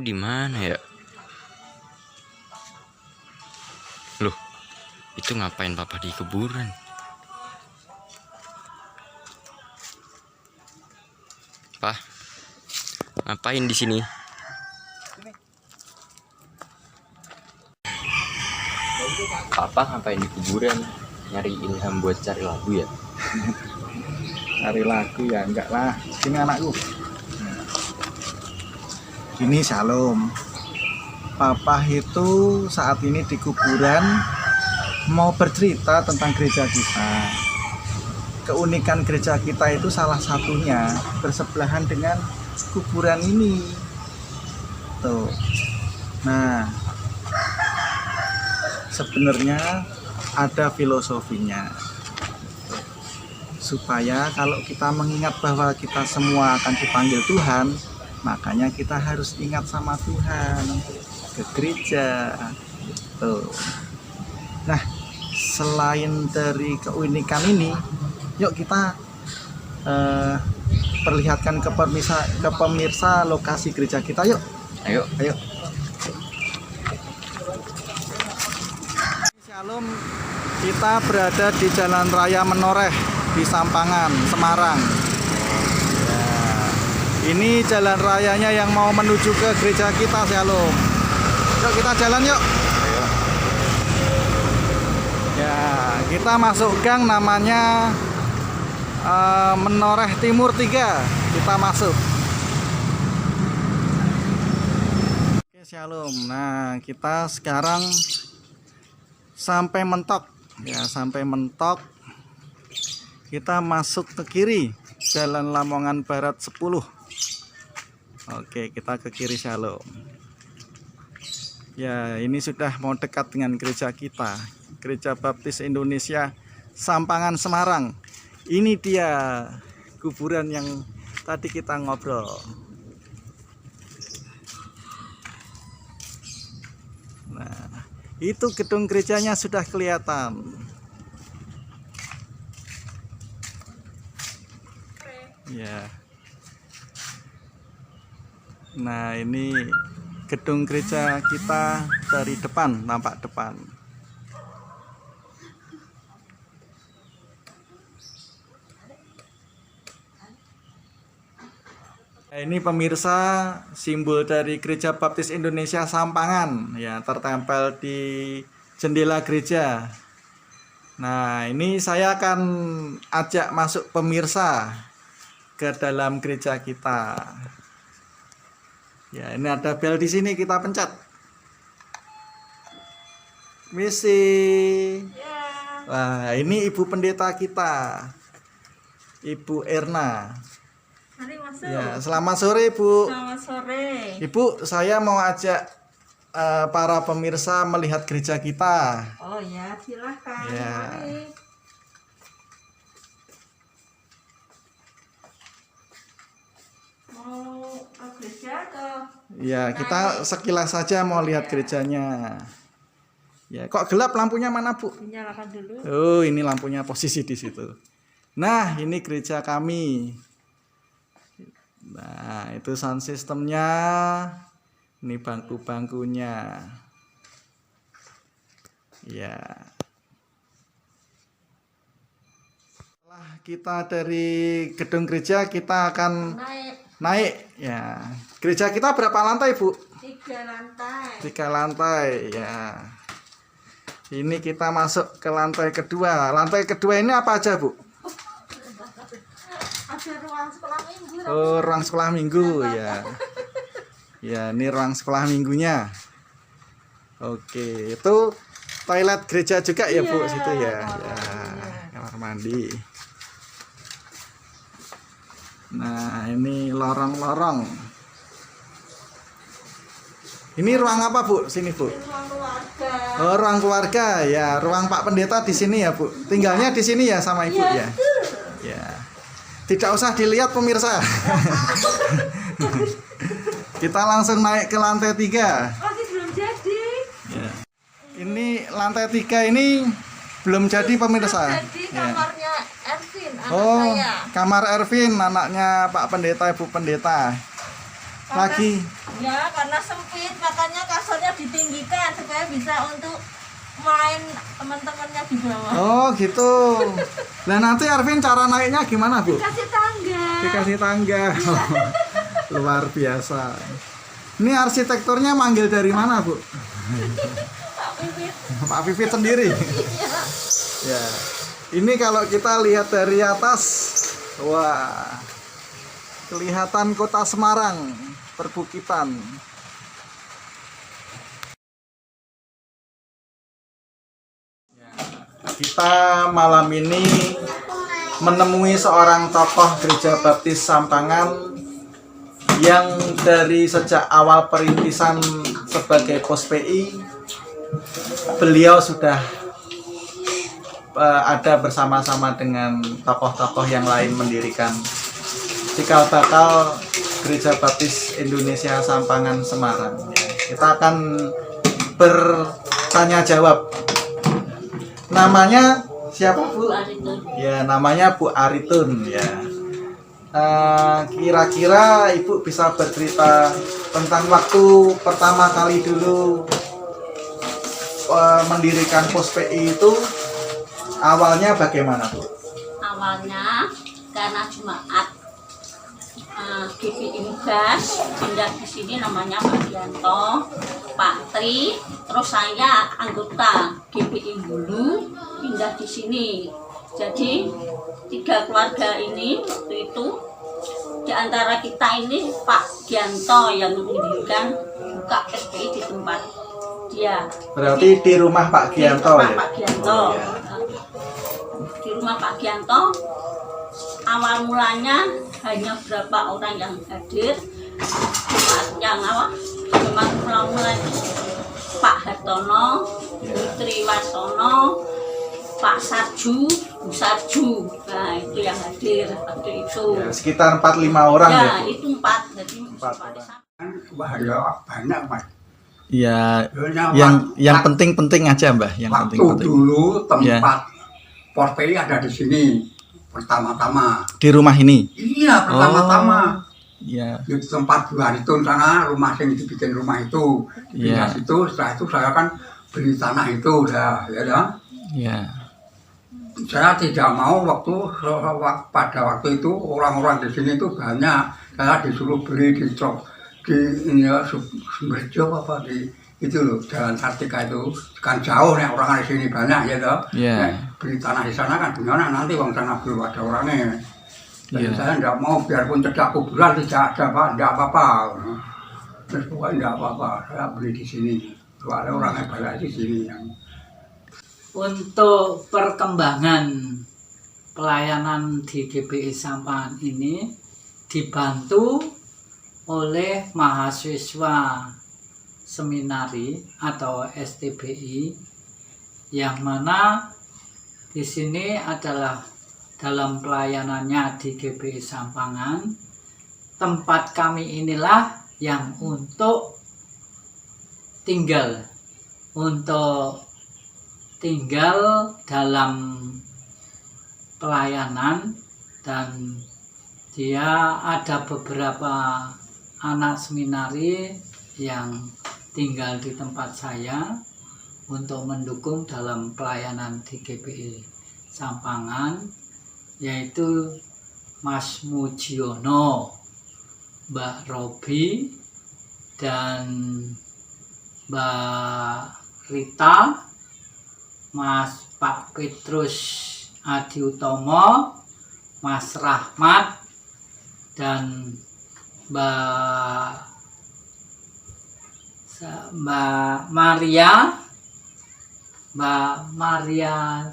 di mana ya? Loh, itu ngapain papa di kuburan? Pak, ngapain di sini? Papa ngapain di kuburan? Nyari ilham buat cari lagu ya? Cari lagu ya enggak lah. Sini anakku. Ini Shalom. Papa itu saat ini di kuburan mau bercerita tentang gereja kita. Keunikan gereja kita itu salah satunya bersebelahan dengan kuburan ini. Tuh. Nah, sebenarnya ada filosofinya. Supaya kalau kita mengingat bahwa kita semua akan dipanggil Tuhan, makanya kita harus ingat sama Tuhan, ke gereja. Tuh. Nah, selain dari keunikan ini, yuk kita perlihatkan ke pemirsa lokasi gereja kita, yuk. Ayo. Shalom, kita berada di Jalan Raya Menoreh di Sampangan, Semarang. Ya, ini jalan rayanya yang mau menuju ke gereja kita, Shalom. Yuk kita jalan yuk. Ayo. Ya, kita masuk gang namanya Menoreh Timur 3. Kita masuk. Oke, Shalom. Nah, kita sekarang sampai mentok. Ya, sampai mentok. Kita masuk ke kiri, Jalan Lamongan Barat 10. Oke, kita ke kiri, Shalom. Ya, ini sudah mau dekat dengan gereja kita, Gereja Baptis Indonesia Sampangan, Semarang. Ini dia kuburan yang tadi kita ngobrol. Nah, itu gedung gerejanya sudah kelihatan. Ya. Nah, ini gedung gereja kita dari depan, nampak depan. Nah, ini pemirsa simbol dari Gereja Baptis Indonesia Sampangan, ya, tertempel di jendela gereja. Nah, ini saya akan ajak masuk pemirsa ke dalam gereja kita. Ya, ini ada bel di sini, kita pencet. Misi. Wah, ini ibu pendeta kita, Ibu Erna. Mari masuk. Ya, selamat sore, Bu. Selamat sore. Ibu, saya mau ajak para pemirsa melihat gereja kita. Oh ya, silahkan. Ya. Mari. Mau ke gereja atau? Ya, kita sekilas saja mau lihat gerejanya. Ya, kok gelap lampunya mana, Bu? Nyalakan dulu. Oh, ini lampunya posisi di situ. Nah, ini gereja kami. Nah, itu sound systemnya. Ini bangku-bangkunya. Ya. Setelah kita dari gedung gereja, kita akan naik. Ya. Gereja kita berapa lantai, Bu? 3 lantai. 3 lantai, ya. Ini kita masuk ke lantai kedua. Lantai kedua ini apa aja, Bu? Ada ruang sekolah minggu. Oh, ruang sekolah minggu, ya. Ya, ini ruang sekolah minggunya. Oke, itu toilet gereja juga ya, Bu, situ ya. Ya, kamar mandi. Nah, ini lorong-lorong. Ini ruang apa, Bu? Sini, Bu. Ruang keluarga. Oh, ruang keluarga. Ya, ruang Pak Pendeta di sini ya, Bu. Tinggalnya di sini ya sama Ibu ya. Ya. Tidak usah dilihat pemirsa. Kita langsung naik ke lantai 3. Masih belum jadi. Ya. Ini lantai 3 ini belum jadi pemirsa. Jadi Ya. kamarnya Ervin, anak Oh, saya. kamar Ervin, anaknya Pak Pendeta, Ibu Pendeta. lagi. Ya, karena sempit, makanya kasurnya ditinggikan supaya bisa untuk main teman-temannya di bawah. Oh gitu. Nah nanti Arvin cara naiknya gimana Bu? Kasih tangga. Dikasih tangga. Luar biasa. Ini arsitekturnya manggil dari mana Bu? Pak Pipit. Pak Vivit sendiri. Ya. Ini kalau kita lihat dari atas, wah, kelihatan kota Semarang, perbukitan. Kita malam ini menemui seorang tokoh Gereja Baptis Sampangan yang dari sejak awal perintisan sebagai Pos PI, beliau sudah ada bersama-sama dengan tokoh-tokoh yang lain mendirikan cikal bakal Gereja Baptis Indonesia Sampangan Semarang. Kita akan bertanya jawab. Namanya siapa Bu? Ya, namanya Bu Aritun ya. Kira-kira Ibu bisa bercerita tentang waktu pertama kali dulu mendirikan Pos PI itu awalnya bagaimana Bu? Awalnya karena Jumat GPI Mugas pindah di sini namanya Pak Dianto, Pak Tri, terus saya anggota GPI dulu pindah di sini. Jadi 3 keluarga ini waktu itu di antara kita ini Pak Dianto yang mendirikan buka SPI di tempat dia. Berarti di rumah Pak Gianto ya? Pak Gianto. Oh, ya. Di rumah Pak Gianto awal mulanya hanya berapa orang yang hadir. Yang awal cuma mula-mula Pak Hartono, Putri Wasono, Pak Sarju, Bu Sarju. Nah itu yang hadir waktu itu Ya, sekitar 4-5 orang ya, ya Bu? itu 4. Jadi 4 Wah, ya banyak Mas. Iya, Ya, yang penting-penting aja Mbah, yang waktu penting-penting. dulu Ya. tempat Pos PI ada di sini pertama-tama. Di rumah ini. Iya, pertama-tama. Iya. Di tempat Bu Aritun sana, rumah yang dibikin rumah itu. Pindah Iya. situ, setelah itu saya kan beli tanah itu udah, ya kan? Iya. Saya tidak mau pada waktu itu orang-orang di sini itu banyak. Saya disuruh beli di ini ya, Sumberjo apa di itu loh, Jalan Kartika itu kan jauh nih orang di sini banyak ya toh. Iya. Beli tanah di sana kan gimana nanti uang sana belum ada orangnya. Jadi Iya. saya tidak mau biarpun cedak kuburan tidak ada Pak, tidak apa-apa. Terus pokoknya tidak apa-apa, saya beli di sini. Soalnya orangnya banyak di sini yang Untuk perkembangan pelayanan di GPI Sampangan ini dibantu oleh mahasiswa seminari atau STBI, yang mana di sini adalah dalam pelayanannya di GPI Sampangan, tempat kami inilah yang untuk tinggal dalam pelayanan, dan dia ada beberapa anak seminari yang tinggal di tempat saya untuk mendukung dalam pelayanan di GPI Sampangan, yaitu Mas Mujiono, Mbak Robi, dan Mbak Rita, Mas Pak Petrus Adi Utomo, Mas Rahmat, dan Mbak Maria, Maria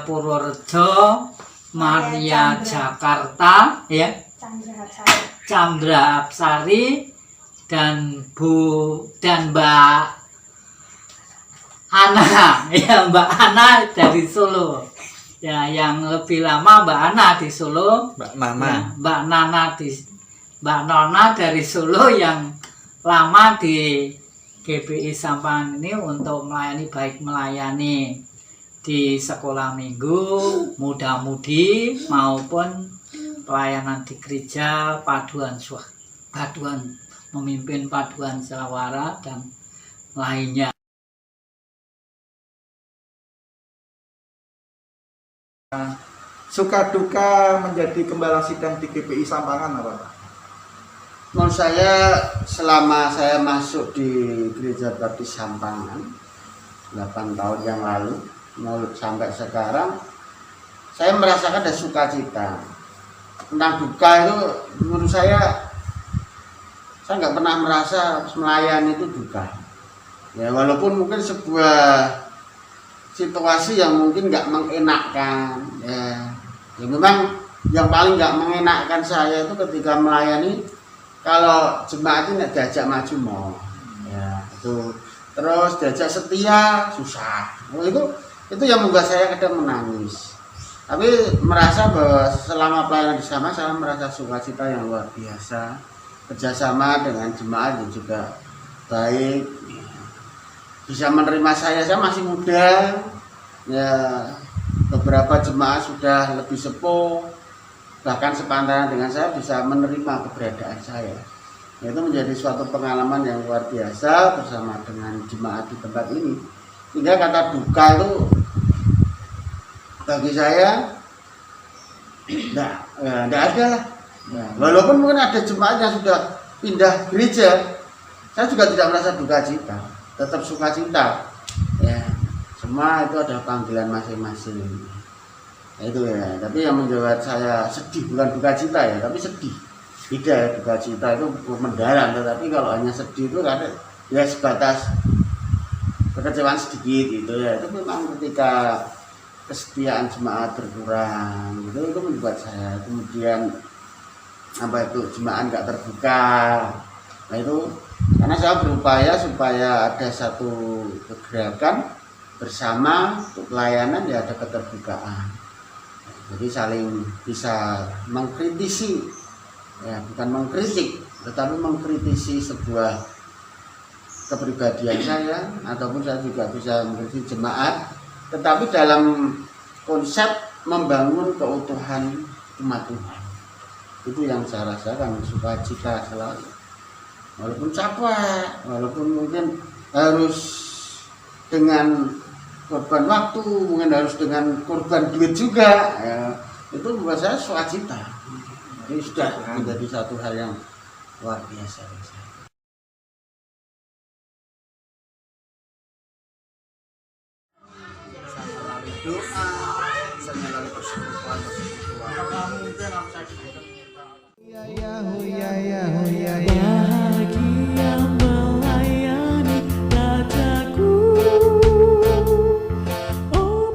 Purworejo, Maria Jakarta, ya, Chandra Apsari, dan Mbak Ana, ya, Mbak Ana dari Solo. Ya, yang lebih lama Mbak Ana di Solo. Mbak Nana. Ya, Mbak Nona dari Solo yang lama di GPI Sampangan ini untuk melayani di sekolah minggu, muda-mudi maupun pelayanan di gereja, paduan memimpin paduan syawara dan lainnya. Suka duka menjadi gembala sidang di GPI Sampangan apa Pak? Menurut saya selama saya masuk di Gereja Baptis Sampangan 8 tahun yang lalu sampai sekarang, saya merasakan ada sukacita. Tentang duka itu menurut saya nggak pernah merasa melayani itu duka. Ya walaupun mungkin sebuah situasi yang mungkin nggak mengenakkan, ya memang yang paling nggak mengenakkan saya itu ketika melayani kalau jemaat ini diajak maju mau, ya itu terus diajak setia susah. Itu yang membuat saya kadang menangis. Tapi merasa bahwa selama pelayanan di sana saya merasa sukacita yang luar biasa, kerjasama dengan jemaat yang juga baik, bisa menerima saya masih muda, ya beberapa jemaat sudah lebih sepuh, bahkan sepantaran dengan saya bisa menerima keberadaan saya. Itu menjadi suatu pengalaman yang luar biasa bersama dengan jemaat di tempat ini. Sehingga kata duka itu bagi saya enggak ada lah. Nah, walaupun mungkin ada jemaat yang sudah pindah gereja, saya juga tidak merasa duka cita, tetap sukacita. Ya, semua itu ada panggilan masing-masing. Itu ya, tapi yang membuat saya sedih bukan duka cita ya, tapi sedih. Beda ya, duka cita itu mendalam, tetapi kalau hanya sedih itu kadang ya sebatas kekecewaan sedikit gitu ya. Itu memang ketika kesetiaan jemaat berkurang gitu, itu membuat saya kemudian jemaat nggak terbuka. Nah itu karena saya berupaya supaya ada satu kegerakan bersama untuk pelayanan, ya ada keterbukaan. Jadi saling bisa mengkritisi, ya bukan mengkritik, tetapi mengkritisi sebuah kepribadian saya, ataupun saya juga bisa mengkritisi jemaat, tetapi dalam konsep membangun keutuhan umat Tuhan. Itu yang saya rasakan, sukacita selalu. Walaupun capek, walaupun mungkin harus dengan korban waktu, mungkin harus dengan korban duit juga, ya, itu buat saya sukacita. Ini sudah menjadi satu hal yang luar biasa. Doa, melalui persekutuan. Bahagia melayani Rajaku. Oh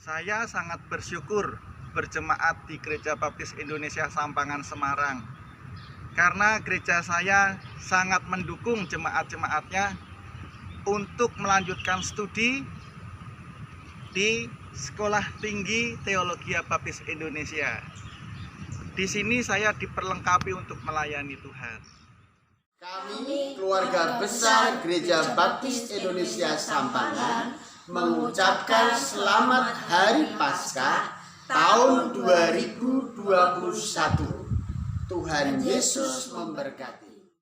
Saya sangat bersyukur berjemaat di Gereja Baptis Indonesia Sampangan Semarang, karena gereja saya sangat mendukung jemaat-jemaatnya untuk melanjutkan studi di Sekolah Tinggi Teologi Baptis Indonesia. Di sini saya diperlengkapi untuk melayani Tuhan. Kami keluarga besar Gereja Baptis Indonesia Sampangan mengucapkan selamat Hari Paskah tahun 2021. Tuhan Yesus memberkati.